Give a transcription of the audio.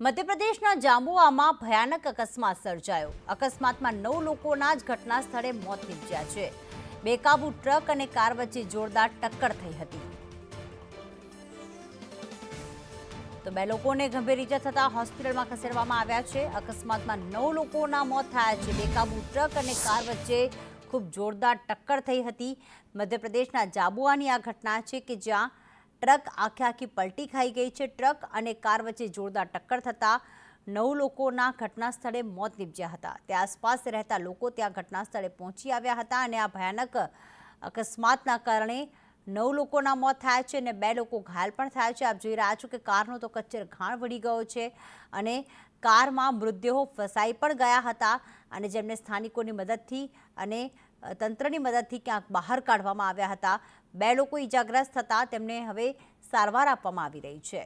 મધ્યપ્રદેશના જાંબુઆમાં ભયાનક અકસ્માત સર્જાયો। અકસ્માતમાં 9 લોકોના જ ઘટના સ્થળે મોત નીપજ્યા છે। બેકાબુ ટ્રક અને કાર વચ્ચે જોરદાર ટક્કર થઈ હતી। તો 2 લોકોને ગંભીર ઇજા થતા હોસ્પિટલમાં ખસેડવામાં આવ્યા છે। અકસ્માતમાં 9 લોકોના મોત થયા છે। બેકાબુ ટ્રક અને કાર વચ્ચે ખૂબ જોરદાર ટક્કર થઈ હતી। મધ્યપ્રદેશના જાંબુઆની આ ઘટના છે કે જ્યાં ટ્રક આખી પલટી ખાઈ ગઈ છે। ટ્રક અને કાર વચ્ચે જોરદાર ટક્કર થતાં 9 લોકોના ઘટના સ્થળે મોત નીપજ્યા હતા। તે આસપાસ રહેતા લોકો ત્યાં ઘટના સ્થળે પહોંચી આવ્યા હતા અને આ ભયાનક અકસ્માતના કારણે 9 લોકોના મોત થયા છે અને 2 લોકો ઘાયલ પણ થયા છે। આપ જોઈ રહ્યા છો કે કારનો તો કચ્ચર ઘાણ વળી ગયો છે અને કારમાં મૃતદેહો ફસાઈ પણ ગયા હતા અને જેમને સ્થાનિકોની મદદથી અને તંત્રની મદદથી ક્યાંક બહાર કાઢવામાં આવ્યા હતા। 2 લોકો ઇજાગ્રસ્ત થતા તેમને હવે સારવાર આપવામાં આવી રહી છે।